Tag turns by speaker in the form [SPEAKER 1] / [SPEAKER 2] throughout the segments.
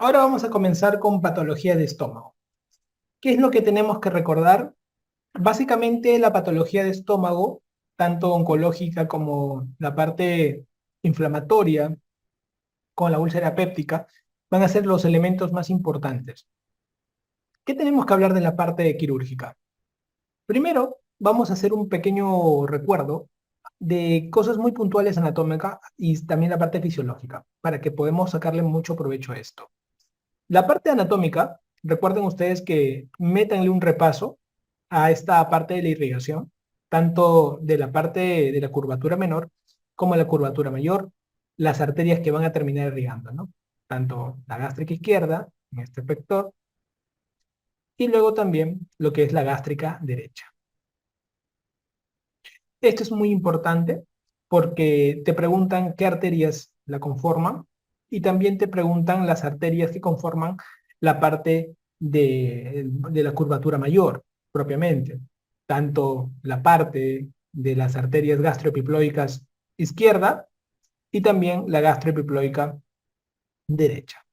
[SPEAKER 1] Ahora vamos a comenzar con patología de estómago. ¿Qué es lo que tenemos que recordar? Básicamente la patología de estómago, tanto oncológica como la parte inflamatoria, con la úlcera péptica, van a ser los elementos más importantes. ¿Qué tenemos que hablar de la parte quirúrgica? Primero, vamos a hacer un pequeño recuerdo de cosas muy puntuales anatómicas y también la parte fisiológica, para que podamos sacarle mucho provecho a esto. La parte anatómica, recuerden ustedes que métanle un repaso a esta parte de la irrigación, tanto de la parte de la curvatura menor como la curvatura mayor, las arterias que van a terminar irrigando, ¿no? Tanto la gástrica izquierda, en este vector, y luego también lo que es la gástrica derecha. Esto es muy importante porque te preguntan qué arterias la conforman y también te preguntan las arterias que conforman la parte de la curvatura mayor, propiamente. Tanto la parte de las arterias gastroepiploicas izquierda y también la gastroepiploica derecha.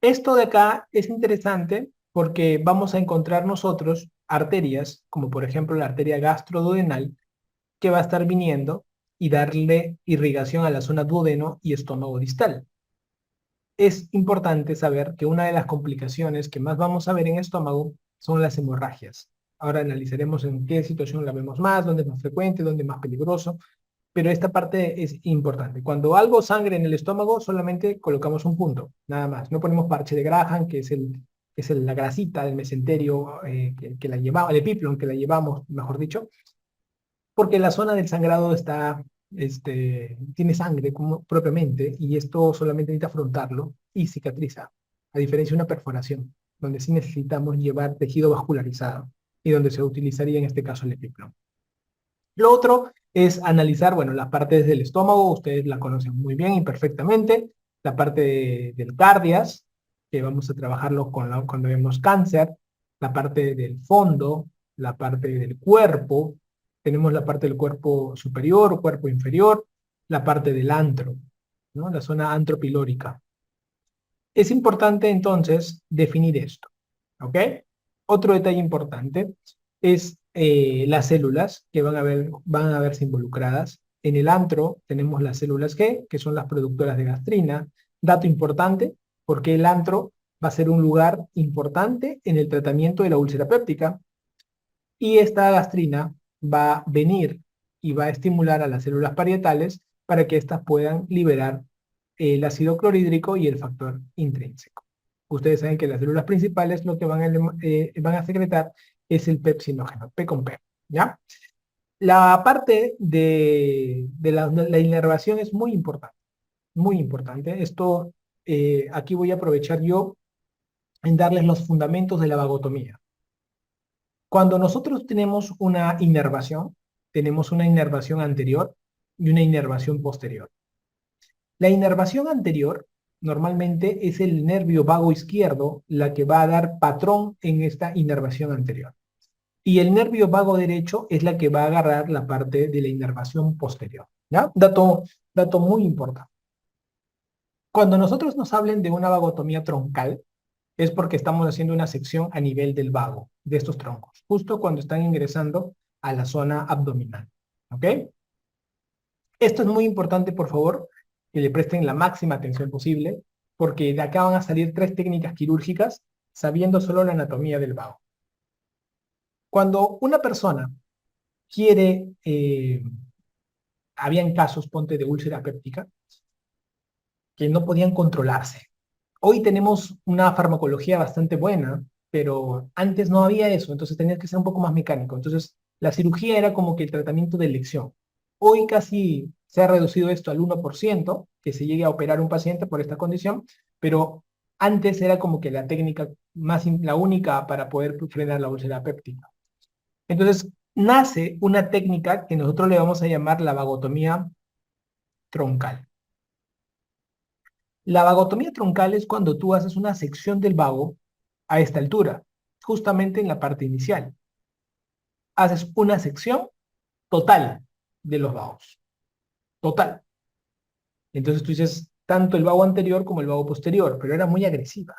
[SPEAKER 1] Esto de acá es interesante porque vamos a encontrar nosotros arterias, como por ejemplo la arteria gastroduodenal, que va a estar viniendo y darle irrigación a la zona duodeno y estómago distal. Es importante saber que una de las complicaciones que más vamos a ver en estómago son las hemorragias. Ahora analizaremos en qué situación la vemos más, dónde es más frecuente, dónde es más peligroso, pero esta parte es importante. Cuando algo sangre en el estómago, solamente colocamos un punto, nada más. No ponemos parche de Graham, la grasita del mesenterio que la llevamos, el epiplon que la llevamos, mejor dicho, porque la zona del sangrado tiene sangre como, propiamente y esto solamente necesita afrontarlo y cicatriza, a diferencia de una perforación, donde sí necesitamos llevar tejido vascularizado y donde se utilizaría en este caso el epiplom. Lo otro es analizar, bueno, las partes del estómago, ustedes la conocen muy bien y perfectamente, la parte del cardias, que vamos a trabajarlo cuando vemos cáncer, la parte del fondo, la parte del cuerpo, tenemos la parte del cuerpo superior, cuerpo inferior, la parte del antro, ¿no? La zona antropilórica. Es importante entonces definir esto, ¿ok? Otro detalle importante es las células que van a verse involucradas. En el antro tenemos las células G, que son las productoras de gastrina. Dato importante, porque el antro va a ser un lugar importante en el tratamiento de la úlcera péptica y esta gastrina va a venir y va a estimular a las células parietales para que éstas puedan liberar el ácido clorhídrico y el factor intrínseco. Ustedes saben que las células principales lo que van a secretar es el pepsinógeno, P con P, ¿ya? La parte de la inervación es muy importante, muy importante. Esto, aquí voy a aprovechar yo en darles los fundamentos de la vagotomía. Cuando nosotros tenemos una inervación anterior y una inervación posterior. La inervación anterior normalmente es el nervio vago izquierdo la que va a dar patrón en esta inervación anterior. Y el nervio vago derecho es la que va a agarrar la parte de la inervación posterior. ¿Ya? Dato muy importante. Cuando nosotros nos hablen de una vagotomía troncal, es porque estamos haciendo una sección a nivel del vago, de estos troncos, justo cuando están ingresando a la zona abdominal. ¿Ok? Esto es muy importante, por favor, que le presten la máxima atención posible, porque de acá van a salir tres técnicas quirúrgicas sabiendo solo la anatomía del vago. Cuando una persona quiere, habían casos, ponte, de úlcera péptica, que no podían controlarse. Hoy tenemos una farmacología bastante buena, pero antes no había eso, entonces tenías que ser un poco más mecánico. Entonces, la cirugía era como que el tratamiento de elección. Hoy casi se ha reducido esto al 1%, que se llegue a operar un paciente por esta condición, pero antes era como que la técnica la única para poder frenar la úlcera péptica. Entonces, nace una técnica que nosotros le vamos a llamar la vagotomía troncal. La vagotomía troncal es cuando tú haces una sección del vago a esta altura, justamente en la parte inicial. Haces una sección total de los vagos. Total. Entonces tú dices, tanto el vago anterior como el vago posterior, pero era muy agresiva.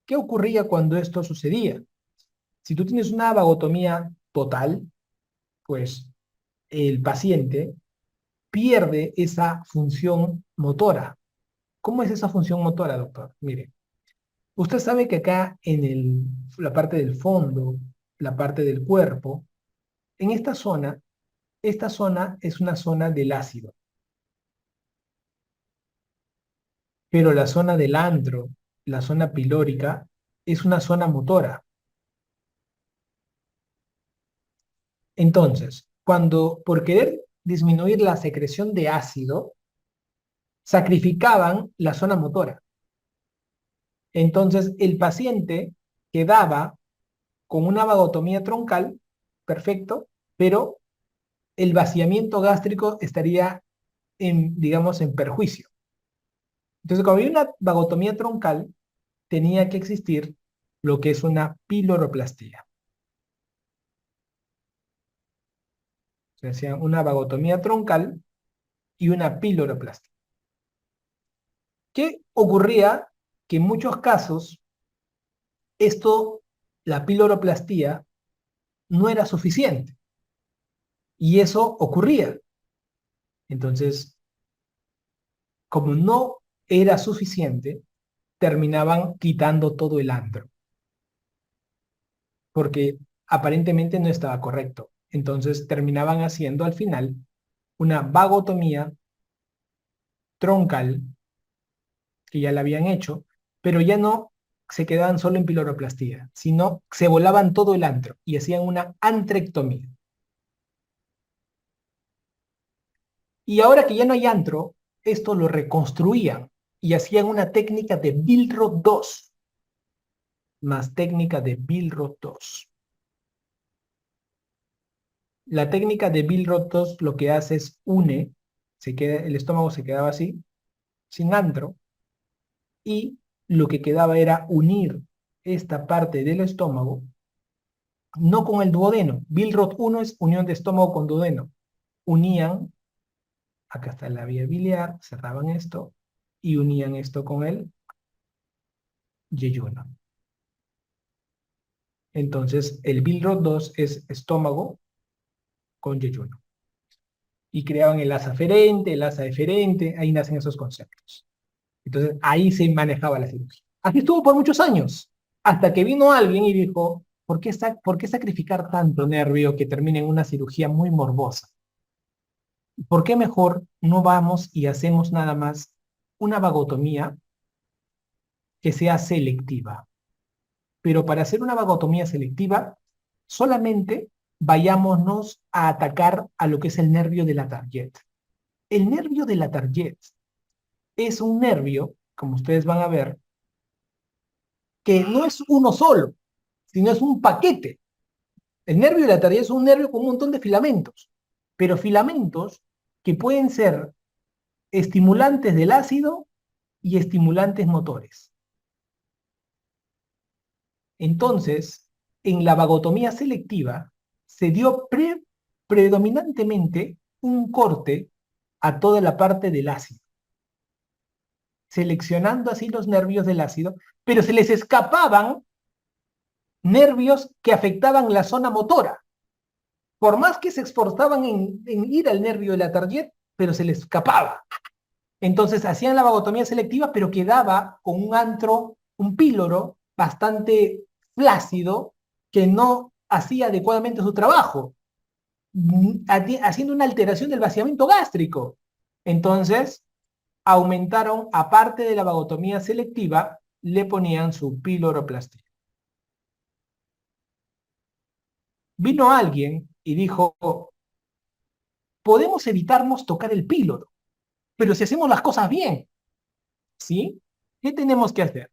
[SPEAKER 1] ¿Qué ocurría cuando esto sucedía? Si tú tienes una vagotomía total, pues el paciente pierde esa función motora. ¿Cómo es esa función motora, doctor? Mire, usted sabe que acá en la parte del fondo, la parte del cuerpo, en esta zona es una zona del ácido, pero la zona del antro, la zona pilórica, es una zona motora. Entonces, cuando por querer disminuir la secreción de ácido, sacrificaban la zona motora. Entonces, el paciente quedaba con una vagotomía troncal, perfecto, pero el vaciamiento gástrico estaría digamos, en perjuicio. Entonces, cuando hay una vagotomía troncal, tenía que existir lo que es una piloroplastia. Se hacía una vagotomía troncal y una piloroplastia. ¿Qué ocurría? Que en muchos casos, la piloroplastía, no era suficiente. Y eso ocurría. Entonces, como no era suficiente, terminaban quitando todo el antro, porque aparentemente no estaba correcto. Entonces terminaban haciendo al final una vagotomía troncal, que ya la habían hecho, pero ya no se quedaban solo en piloroplastía, sino se volaban todo el antro y hacían una antrectomía. Y ahora que ya no hay antro, esto lo reconstruían y hacían una técnica de Billroth 2, más técnica de Billroth 2. La técnica de Billroth 2 lo que hace es el estómago se quedaba así, sin antro, y lo que quedaba era unir esta parte del estómago, no con el duodeno. Billroth 1 es unión de estómago con duodeno. Unían, acá está la vía biliar, cerraban esto, y unían esto con el yeyuno. Entonces, el Billroth 2 es estómago con yeyuno. Y creaban el asa aferente, el asa eferente, ahí nacen esos conceptos. Entonces, ahí se manejaba la cirugía. Así estuvo por muchos años, hasta que vino alguien y dijo, ¿por qué sacrificar tanto nervio que termine en una cirugía muy morbosa? ¿Por qué mejor no vamos y hacemos nada más una vagotomía que sea selectiva? Pero para hacer una vagotomía selectiva, solamente vayámonos a atacar a lo que es el nervio de la target. El nervio de la target es un nervio, como ustedes van a ver, que no es uno solo, sino es un paquete. El nervio de la target es un nervio con un montón de filamentos, pero filamentos que pueden ser estimulantes del ácido y estimulantes motores. Entonces, en la vagotomía selectiva se dio predominantemente un corte a toda la parte del ácido, seleccionando así los nervios del ácido, pero se les escapaban nervios que afectaban la zona motora. Por más que se esforzaban en ir al nervio de la target, pero se les escapaba. Entonces hacían la vagotomía selectiva, pero quedaba con un antro, un píloro bastante flácido que no hacía adecuadamente su trabajo, haciendo una alteración del vaciamiento gástrico. Entonces aumentaron, aparte de la vagotomía selectiva, le ponían su piloroplastia. Vino alguien y dijo, podemos evitarnos tocar el píloro, pero si hacemos las cosas bien, ¿sí? ¿Qué tenemos que hacer?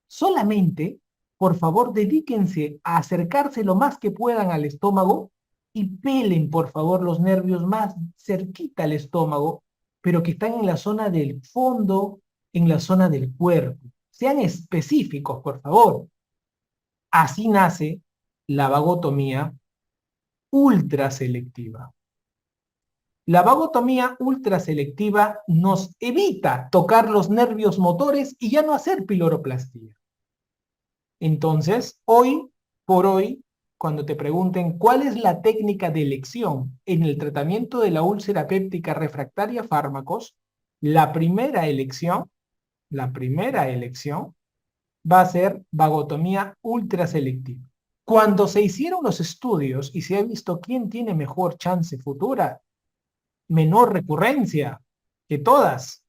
[SPEAKER 1] Solamente, por favor, dedíquense a acercarse lo más que puedan al estómago y pelen, por favor, los nervios más cerquita al estómago, pero que están en la zona del fondo, en la zona del cuerpo. Sean específicos, por favor. Así nace la vagotomía ultraselectiva. La vagotomía ultraselectiva nos evita tocar los nervios motores y ya no hacer piloroplastia. Entonces, hoy por hoy, cuando te pregunten cuál es la técnica de elección en el tratamiento de la úlcera péptica refractaria a fármacos, la primera elección va a ser vagotomía ultraselectiva. Cuando se hicieron los estudios y se ha visto quién tiene mejor chance futura, menor recurrencia que todas,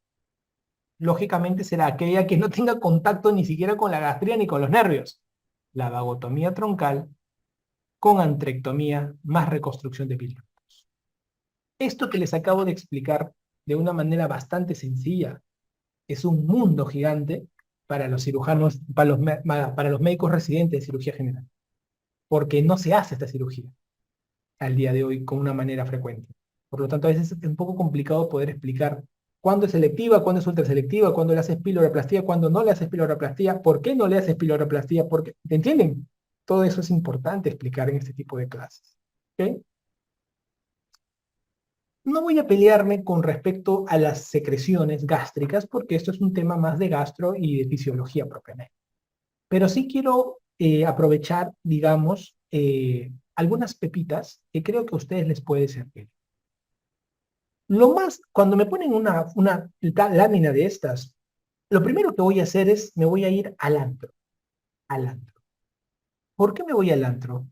[SPEAKER 1] lógicamente será aquella que no tenga contacto ni siquiera con la gastría ni con los nervios. La vagotomía troncal con antrectomía más reconstrucción de pilómetros. Esto que les acabo de explicar de una manera bastante sencilla es un mundo gigante para los cirujanos, para los médicos residentes de cirugía general, porque no se hace esta cirugía al día de hoy con una manera frecuente. Por lo tanto, a veces es un poco complicado poder explicar cuándo es selectiva, cuándo es ultraselectiva, cuándo le haces piloroplastia, cuándo no le haces piloroplastia, por qué no le haces piloroplastia, porque, ¿te entienden? Todo eso es importante explicar en este tipo de clases. ¿Ok? No voy a pelearme con respecto a las secreciones gástricas, porque esto es un tema más de gastro y de fisiología propiamente. Pero sí quiero aprovechar, digamos, algunas pepitas que creo que a ustedes les puede servir. Cuando me ponen una lámina de estas, lo primero que voy a hacer es, me voy a ir al antro, al antro. ¿Por qué me voy al antro?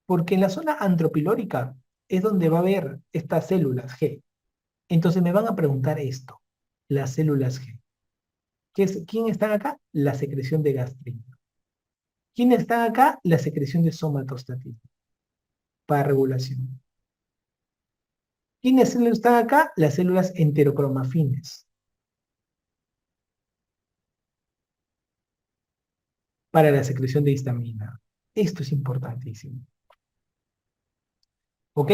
[SPEAKER 1] Porque en la zona antropilórica es donde va a haber estas células G. Entonces me van a preguntar esto, las células G. ¿Quién están acá? La secreción de gastrina. ¿Quién están acá? La secreción de somatostatina para regulación. ¿Quiénes están acá? Las células enterocromafines para la secreción de histamina. Esto es importantísimo. ¿Ok?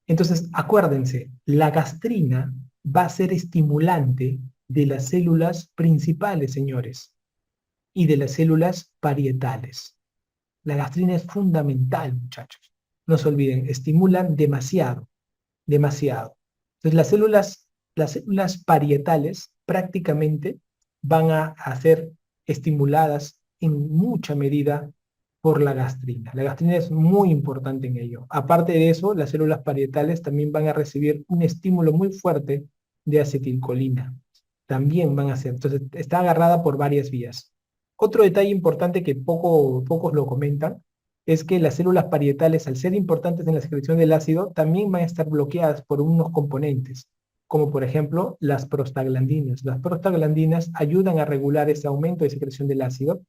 [SPEAKER 1] Entonces, acuérdense, la gastrina va a ser estimulante de las células principales, señores, y de las células parietales. La gastrina es fundamental, muchachos. No se olviden, estimulan demasiado, demasiado. Entonces, las células parietales prácticamente van a ser estimuladas en mucha medida por la gastrina. La gastrina es muy importante en ello. Aparte de eso, las células parietales también van a recibir un estímulo muy fuerte de acetilcolina. También van a ser, entonces está agarrada por varias vías. Otro detalle importante que pocos lo comentan es que las células parietales, al ser importantes en la secreción del ácido, también van a estar bloqueadas por unos componentes, como por ejemplo las prostaglandinas. Las prostaglandinas ayudan a regular ese aumento de secreción del ácido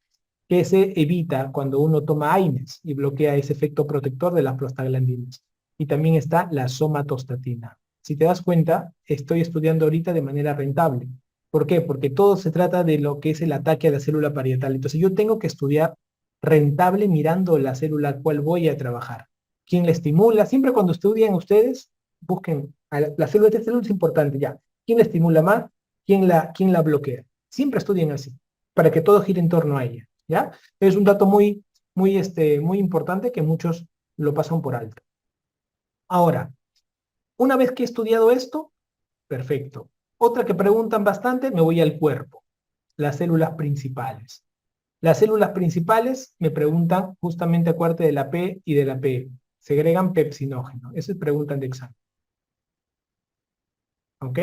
[SPEAKER 1] que se evita cuando uno toma AINES y bloquea ese efecto protector de las prostaglandinas. Y también está la somatostatina. Si te das cuenta, estoy estudiando ahorita de manera rentable. ¿Por qué? Porque todo se trata de lo que es el ataque a la célula parietal. Entonces yo tengo que estudiar rentable mirando la célula a cual voy a trabajar. ¿Quién la estimula? Siempre cuando estudian ustedes, busquen a la célula. Esta célula es importante ya. ¿Quién la estimula más? ¿Quién la bloquea? Siempre estudien así, para que todo gire en torno a ella. ¿Ya? Es un dato muy importante que muchos lo pasan por alto. Ahora, una vez que he estudiado esto, perfecto. Otra que preguntan bastante, me voy al cuerpo, las células principales. Las células principales me preguntan justamente acuérdate de la P y de la P. Segregan pepsinógeno. Eso es preguntan de examen. ¿Ok?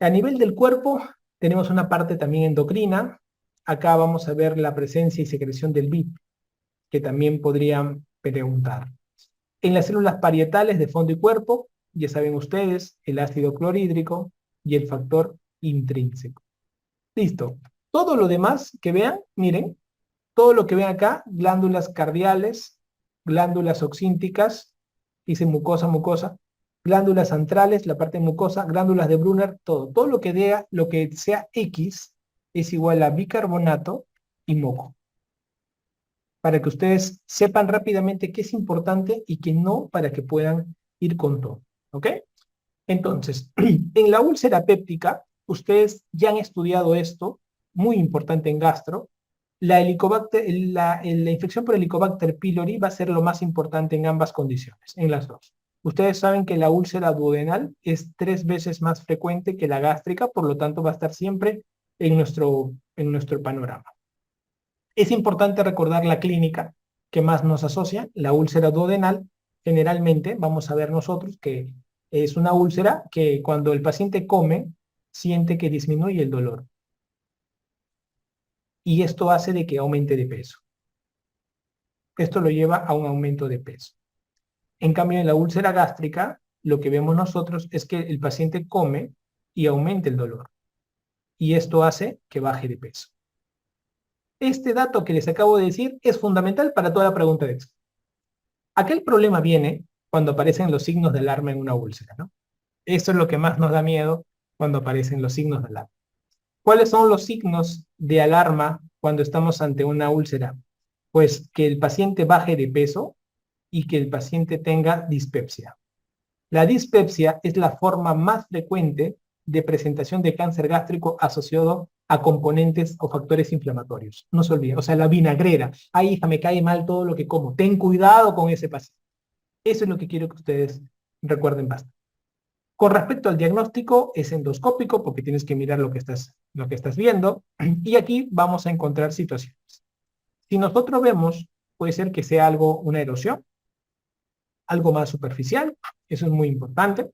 [SPEAKER 1] A nivel del cuerpo, tenemos una parte también endocrina. Acá vamos a ver la presencia y secreción del BIP, que también podrían preguntar. En las células parietales de fondo y cuerpo, ya saben ustedes, el ácido clorhídrico y el factor intrínseco. Listo. Todo lo demás que vean, miren, todo lo que ven acá, glándulas cardiales, glándulas oxínticas, dice mucosa, glándulas antrales, la parte mucosa, glándulas de Brunner, todo lo que sea X es igual a bicarbonato y moco, para que ustedes sepan rápidamente qué es importante y qué no, para que puedan ir con todo, ¿ok? Entonces, en la úlcera péptica, ustedes ya han estudiado esto, muy importante en gastro. La infección por Helicobacter pylori va a ser lo más importante en ambas condiciones, en las dos. Ustedes saben que la úlcera duodenal es 3 veces más frecuente que la gástrica, por lo tanto va a estar siempre en nuestro panorama. Es importante recordar la clínica que más nos asocia, la úlcera duodenal. Generalmente vamos a ver nosotros que es una úlcera que cuando el paciente come, siente que disminuye el dolor. Y esto hace de que aumente de peso. Esto lo lleva a un aumento de peso. En cambio, en la úlcera gástrica, lo que vemos nosotros es que el paciente come y aumenta el dolor. Y esto hace que baje de peso. Este dato que les acabo de decir es fundamental para toda la pregunta de examen. Aquel problema viene cuando aparecen los signos de alarma en una úlcera, ¿no? Eso es lo que más nos da miedo cuando aparecen los signos de alarma. ¿Cuáles son los signos de alarma cuando estamos ante una úlcera? Pues que el paciente baje de peso y que el paciente tenga dispepsia. La dispepsia es la forma más frecuente de presentación de cáncer gástrico asociado a componentes o factores inflamatorios. No se olviden, o sea, la vinagrera. Ay, hija, me cae mal todo lo que como. Ten cuidado con ese paciente. Eso es lo que quiero que ustedes recuerden bastante. Con respecto al diagnóstico, es endoscópico porque tienes que mirar lo que estás viendo. Y aquí vamos a encontrar situaciones. Si nosotros vemos, puede ser que sea una erosión, algo más superficial. Eso es muy importante.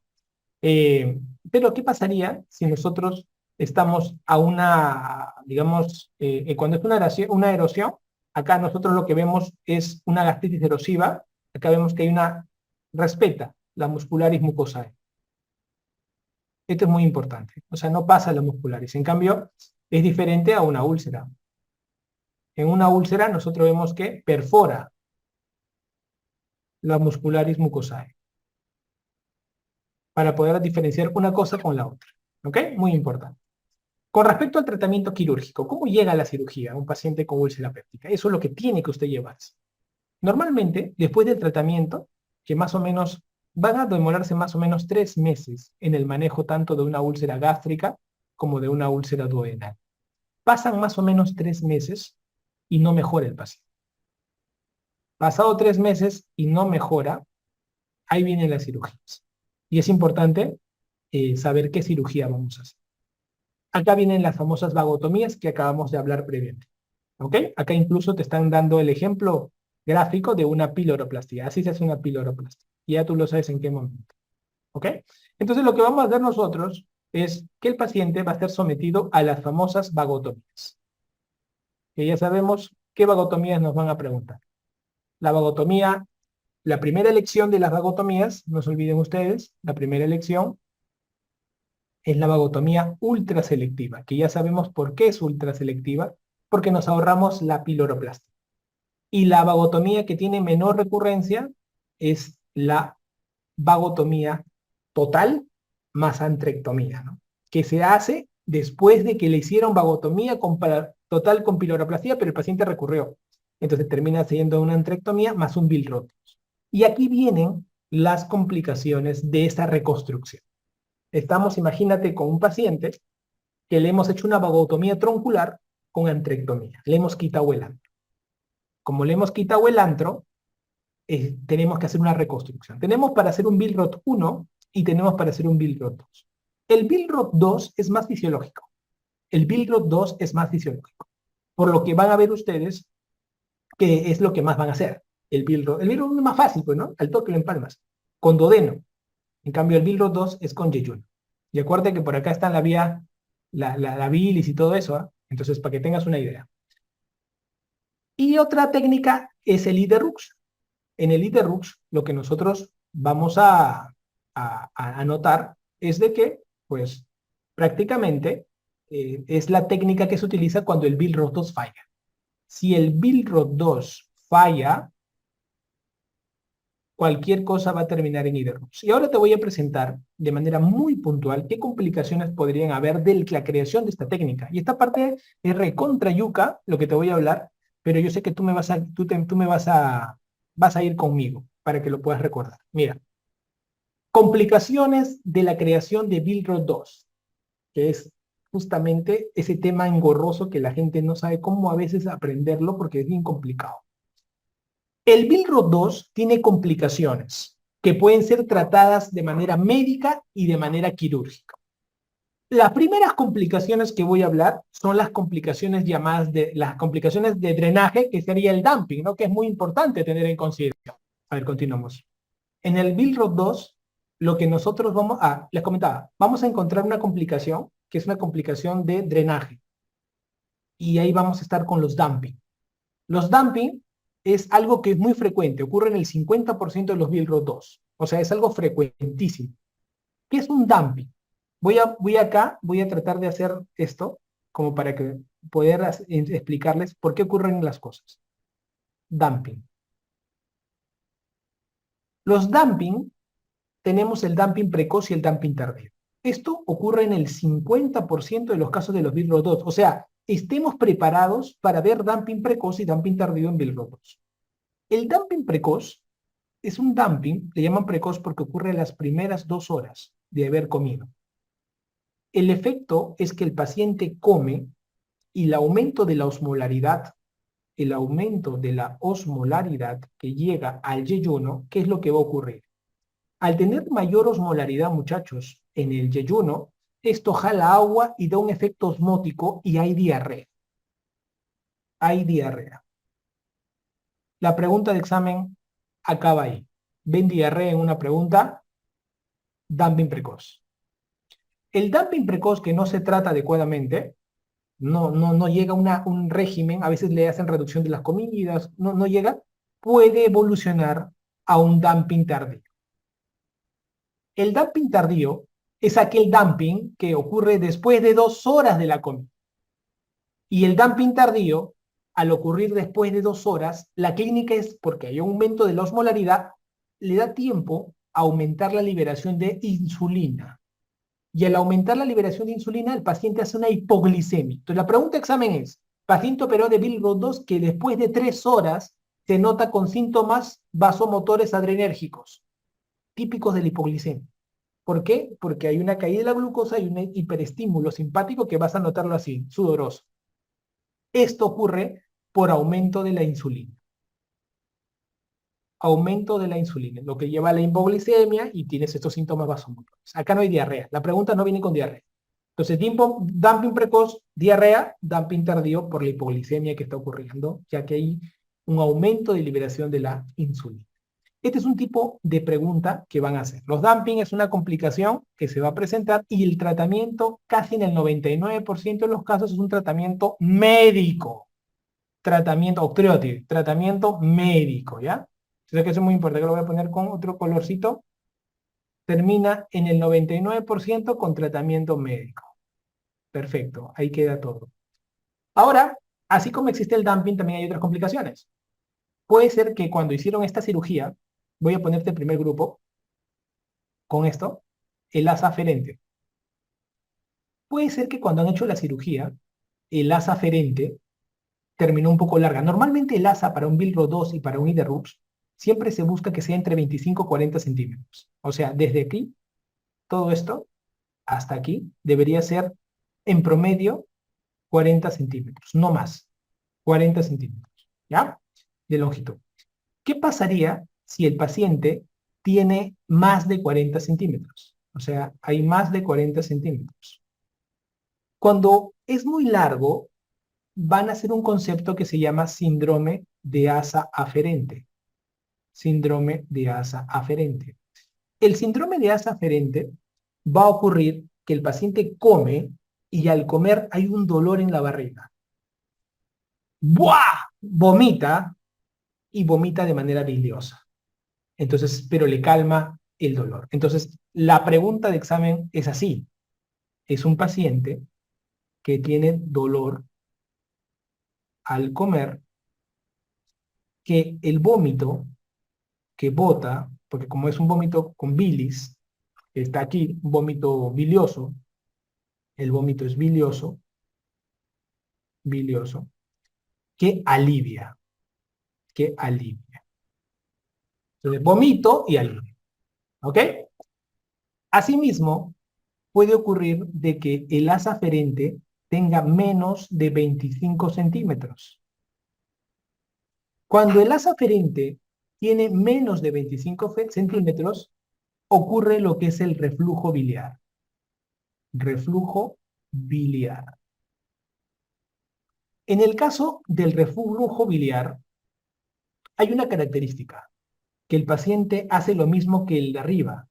[SPEAKER 1] Pero ¿qué pasaría si nosotros estamos a digamos, cuando es una erosión, acá nosotros lo que vemos es una gastritis erosiva, acá vemos que hay respeta la muscularis mucosae. Esto es muy importante, o sea, no pasa la muscularis, en cambio, es diferente a una úlcera. En una úlcera nosotros vemos que perfora la muscularis mucosae para poder diferenciar una cosa con la otra. ¿Ok? Muy importante. Con respecto al tratamiento quirúrgico, ¿cómo llega a la cirugía a un paciente con úlcera péptica? Eso es lo que tiene que usted llevarse. Normalmente, después del tratamiento, que más o menos van a demorarse más o menos 3 meses en el manejo tanto de una úlcera gástrica como de una úlcera duodenal. Pasan más o menos 3 meses y no mejora el paciente. Pasado 3 meses y no mejora, ahí vienen las cirugías. Y es importante saber qué cirugía vamos a hacer. Acá vienen las famosas vagotomías que acabamos de hablar previamente. ¿Ok? Acá incluso te están dando el ejemplo gráfico de una piloroplastia. Así se hace una piloroplastia. Y ya tú lo sabes en qué momento. ¿Ok? Entonces lo que vamos a hacer nosotros es que el paciente va a ser sometido a las famosas vagotomías. Que ya sabemos qué vagotomías nos van a preguntar. La vagotomía, la primera elección de las vagotomías, no se olviden ustedes, la primera elección es la vagotomía ultraselectiva, que ya sabemos por qué es ultraselectiva, porque nos ahorramos la piloroplastia. Y la vagotomía que tiene menor recurrencia es la vagotomía total más antrectomía, ¿no? Que se hace después de que le hicieron vagotomía total con piloroplastia, pero el paciente recurrió. Entonces termina siendo una antrectomía más un Billroth. Y aquí vienen las complicaciones de esta reconstrucción. Estamos, imagínate, con un paciente que le hemos hecho una vagotomía troncular con antrectomía. Le hemos quitado el antro. Como le hemos quitado el antro, tenemos que hacer una reconstrucción. Tenemos para hacer un Billroth 1 y tenemos para hacer un Billroth 2. El Billroth 2 es más fisiológico. El Billroth 2 es más fisiológico. Por lo que van a ver ustedes que es lo que más van a hacer. El Billroth es más fácil, pues, ¿no? Al toque lo empalmas. Con duodeno. En cambio, el Billroth 2 es con yeyuno. Y acuérdate que por acá está la vía, la bilis y todo eso, ¿eh? Entonces, para que tengas una idea. Y otra técnica es el IDERUX. En el IDERUX, lo que nosotros vamos a notar es de que, pues, prácticamente es la técnica que se utiliza cuando el Billroth 2 falla. Si el Billroth 2 falla, cualquier cosa va a terminar en IDERUX. Y ahora te voy a presentar de manera muy puntual qué complicaciones podrían haber de la creación de esta técnica. Y esta parte es recontra yuca, lo que te voy a hablar, pero yo sé que tú me vas a ir conmigo para que lo puedas recordar. Mira, complicaciones de la creación de Billroth 2, que es justamente ese tema engorroso que la gente no sabe cómo a veces aprenderlo porque es bien complicado. El Billroth 2 tiene complicaciones. que pueden ser tratadas de manera médica y de manera quirúrgica. Las primeras complicaciones que voy a hablar son las complicaciones llamadas las complicaciones de drenaje, que sería el dumping, ¿no? Que es muy importante tener en consideración. A ver, continuamos. En el Billroth 2, lo que nosotros les comentaba, vamos a encontrar una complicación, que es una complicación de drenaje. Y ahí vamos a estar con los dumping. Los dumping es algo que es muy frecuente, ocurre en el 50% de los Billroth 2. O sea, es algo frecuentísimo. ¿Qué es un dumping? Voy a tratar de hacer esto como para que poder explicarles por qué ocurren las cosas. Dumping. Los dumping, tenemos el dumping precoz y el dumping tardío. Esto ocurre en el 50% de los casos de los Billroth 2. O sea, estemos preparados para ver dumping precoz y dumping tardío en Billroth 2. El dumping precoz es un dumping, le llaman precoz porque ocurre en las primeras 2 horas de haber comido. El efecto es que el paciente come y el aumento de la osmolaridad que llega al yeyuno, ¿qué es lo que va a ocurrir? Al tener mayor osmolaridad, muchachos, en el yeyuno, esto jala agua y da un efecto osmótico y hay diarrea. Hay diarrea. La pregunta de examen acaba ahí. ¿Ven diarrea en una pregunta? Dumping precoz. El dumping precoz que no se trata adecuadamente, no llega a un régimen, a veces le hacen reducción de las comidas, no llega, puede evolucionar a un dumping tardío. El dumping tardío es aquel dumping que ocurre después de 2 horas de la comida. Y el dumping tardío, al ocurrir después de 2 horas, la clínica es porque hay un aumento de la osmolaridad, le da tiempo a aumentar la liberación de insulina. Y al aumentar la liberación de insulina, el paciente hace una hipoglicemia. Entonces, la pregunta de examen es, paciente operó de Billroth 2 que después de 3 horas se nota con síntomas vasomotores adrenérgicos, típicos de la hipoglicemia. ¿Por qué? Porque hay una caída de la glucosa y un hiperestímulo simpático que vas a notarlo así, sudoroso. Esto ocurre por aumento de la insulina. Aumento de la insulina, lo que lleva a la hipoglicemia y tienes estos síntomas vasomotores. Acá no hay diarrea. La pregunta no viene con diarrea. Entonces, dumping precoz, diarrea, dumping tardío por la hipoglicemia que está ocurriendo, ya que hay un aumento de liberación de la insulina. Este es un tipo de pregunta que van a hacer. Los dumping es una complicación que se va a presentar y el tratamiento, casi en el 99% de los casos, es un tratamiento médico. Tratamiento, octreotide, tratamiento médico, ¿ya? O sea que eso es muy importante, que lo voy a poner con otro colorcito. Termina en el 99% con tratamiento médico. Perfecto, ahí queda todo. Ahora, así como existe el dumping, también hay otras complicaciones. Puede ser que cuando hicieron esta cirugía, voy a ponerte el primer grupo, con esto, el asa aferente. Puede ser que cuando han hecho la cirugía, el asa aferente terminó un poco larga. Normalmente el asa para un Billroth 2 y para un IDERUPS siempre se busca que sea entre 25 y 40 centímetros. O sea, desde aquí, todo esto, hasta aquí, debería ser en promedio 40 centímetros, no más. 40 centímetros, ¿ya? De longitud. ¿Qué pasaría si el paciente tiene más de 40 centímetros? O sea, hay más de 40 centímetros. Cuando es muy largo, van a hacer un concepto que se llama síndrome de asa aferente. Síndrome de asa aferente. El síndrome de asa aferente va a ocurrir que el paciente come y al comer hay un dolor en la barriga. ¡Buah! Vomita y vomita de manera biliosa. Entonces, pero le calma el dolor. Entonces, la pregunta de examen es así. Es un paciente que tiene dolor al comer, que el vómito que bota, porque como es un vómito con bilis, está aquí, un vómito bilioso, el vómito es bilioso, que alivia, que alivia. Entonces, vomito y alivio, ¿ok? Asimismo, puede ocurrir de que el asa aferente tenga menos de 25 centímetros. Cuando el asa aferente tiene menos de 25 centímetros, ocurre lo que es el reflujo biliar. Reflujo biliar. En el caso del reflujo biliar, hay una característica, que el paciente hace lo mismo que el de arriba.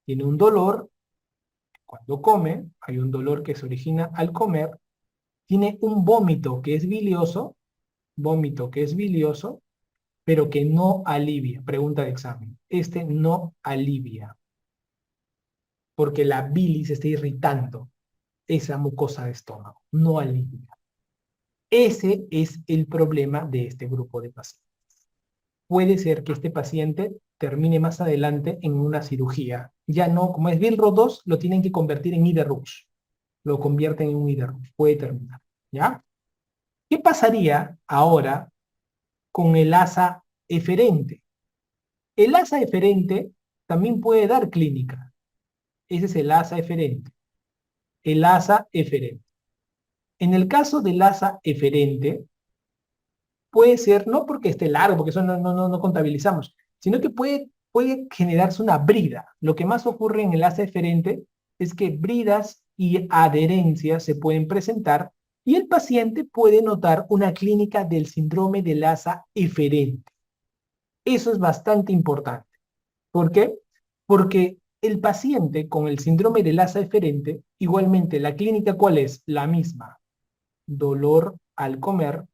[SPEAKER 1] Tiene un dolor cuando come, hay un dolor que se origina al comer, tiene un vómito que es bilioso, pero que no alivia. Pregunta de examen. Este no alivia, porque la bilis está irritando esa mucosa de estómago, no alivia. Ese es el problema de este grupo de pacientes. Puede ser que este paciente termine más adelante en una cirugía. Ya no, como es Bilro 2, lo tienen que convertir en IDERUX. Lo convierten en un IDERUX. Puede terminar. ¿Ya? ¿Qué pasaría ahora con el asa eferente? El asa eferente también puede dar clínica. Ese es el asa eferente. El asa eferente. En el caso del asa eferente, puede ser, no porque esté largo, porque eso no contabilizamos, sino que puede generarse una brida. Lo que más ocurre en el asa eferente es que bridas y adherencias se pueden presentar y el paciente puede notar una clínica del síndrome del asa eferente. Eso es bastante importante. ¿Por qué? Porque el paciente con el síndrome del asa eferente, igualmente la clínica, ¿cuál es? La misma. Dolor al comer,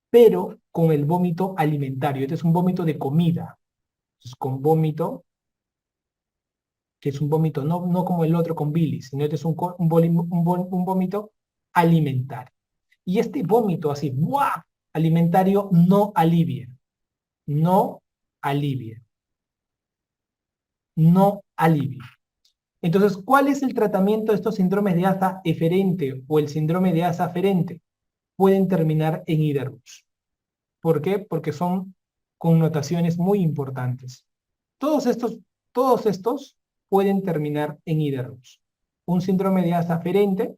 [SPEAKER 1] pero con el vómito alimentario. Este es un vómito de comida. Entonces, con vómito, que es un vómito no como el otro con bilis, sino este es un vómito alimentario. Y este vómito así, ¡buah!, alimentario no alivia. No alivia. No alivia. Entonces, ¿cuál es el tratamiento de estos síndromes de asa eferente o el síndrome de asa aferente? Pueden terminar en IDERUX. ¿Por qué? Porque son connotaciones muy importantes. Todos estos pueden terminar en IDERUX. Un síndrome de asa aferente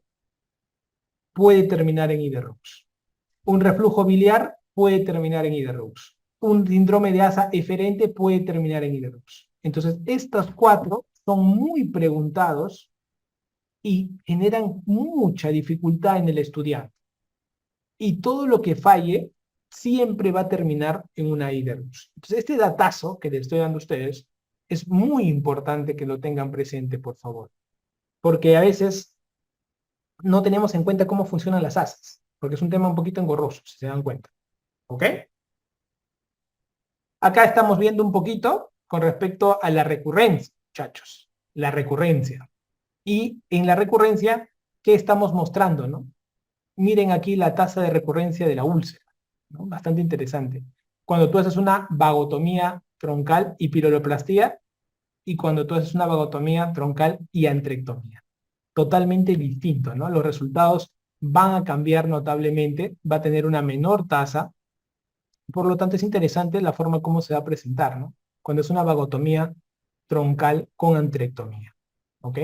[SPEAKER 1] puede terminar en IDERUX. Un reflujo biliar puede terminar en IDERUX. Un síndrome de asa eferente puede terminar en IDERUX. Entonces, estos cuatro son muy preguntados y generan mucha dificultad en el estudiante. Y todo lo que falle siempre va a terminar en una IDERUX. Entonces, este datazo que les estoy dando a ustedes es muy importante que lo tengan presente, por favor. Porque a veces no tenemos en cuenta cómo funcionan las asas, porque es un tema un poquito engorroso, si se dan cuenta. ¿Ok? Acá estamos viendo un poquito con respecto a la recurrencia, muchachos. La recurrencia. Y en la recurrencia, ¿qué estamos mostrando, no? Miren aquí la tasa de recurrencia de la úlcera, ¿no? Bastante interesante. Cuando tú haces una vagotomía troncal y piroplastía, y cuando tú haces una vagotomía troncal y antrectomía. Totalmente distinto, ¿no? Los resultados van a cambiar notablemente, va a tener una menor tasa, por lo tanto es interesante la forma como se va a presentar, ¿no? Cuando es una vagotomía troncal con antrectomía, ¿ok?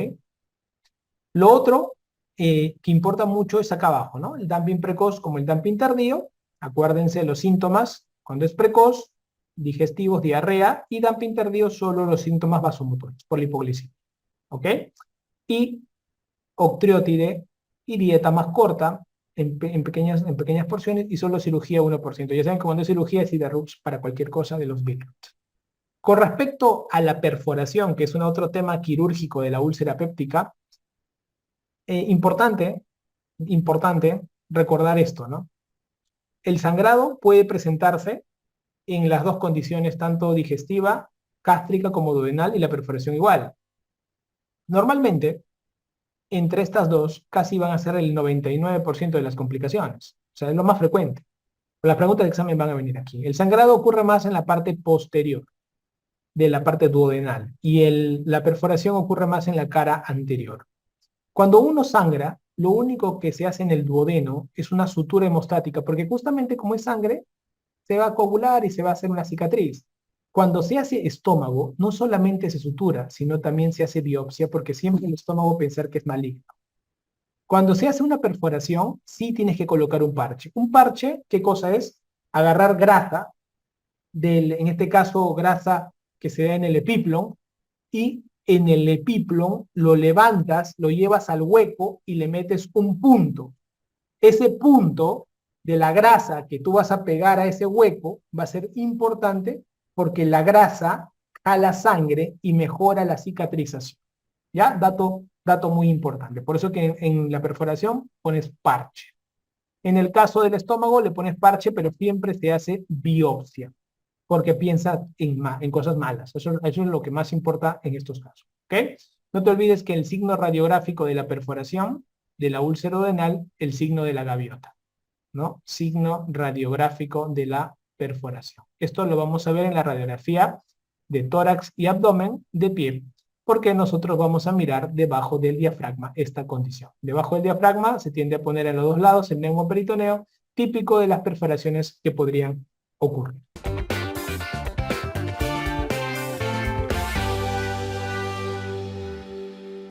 [SPEAKER 1] Lo otro que importa mucho es acá abajo, ¿no? El dumping precoz como el dumping tardío. Acuérdense los síntomas cuando es precoz, digestivos, diarrea, y dumping tardío solo los síntomas vasomotores por la hipoglicemia, ¿ok? Y octreotide y dieta más corta en pequeñas porciones y solo cirugía 1%. Ya saben que cuando es cirugía es IDERUX para cualquier cosa de los Bilroth. Con respecto a la perforación, que es un otro tema quirúrgico de la úlcera péptica, importante recordar esto, ¿no? El sangrado puede presentarse en las dos condiciones, tanto digestiva, gástrica como duodenal, y la perforación igual. Normalmente, entre estas dos, casi van a ser el 99% de las complicaciones. O sea, es lo más frecuente. Las preguntas de examen van a venir aquí. El sangrado ocurre más en la parte posterior de la parte duodenal y la perforación ocurre más en la cara anterior. Cuando uno sangra, lo único que se hace en el duodeno es una sutura hemostática, porque justamente como es sangre, se va a coagular y se va a hacer una cicatriz. Cuando se hace estómago, no solamente se sutura, sino también se hace biopsia, porque siempre el estómago pensar que es maligno. Cuando se hace una perforación, sí tienes que colocar un parche. Un parche, ¿qué cosa es? Agarrar grasa en este caso, grasa que se da en el epiplon, y en el epiplon lo levantas, lo llevas al hueco y le metes un punto. Ese punto de la grasa que tú vas a pegar a ese hueco va a ser importante porque la grasa jala sangre y mejora la cicatrización. ¿Ya? Dato muy importante. Por eso que en la perforación pones parche. En el caso del estómago le pones parche, pero siempre se hace biopsia, porque piensa en cosas malas. Eso es lo que más importa en estos casos. ¿Ok? No te olvides que el signo radiográfico de la perforación, de la úlcera duodenal, el signo de la gaviota, ¿no? Signo radiográfico de la perforación. Esto lo vamos a ver en la radiografía de tórax y abdomen de pie, porque nosotros vamos a mirar debajo del diafragma esta condición. Debajo del diafragma se tiende a poner a los dos lados el neumoperitoneo, típico de las perforaciones que podrían ocurrir.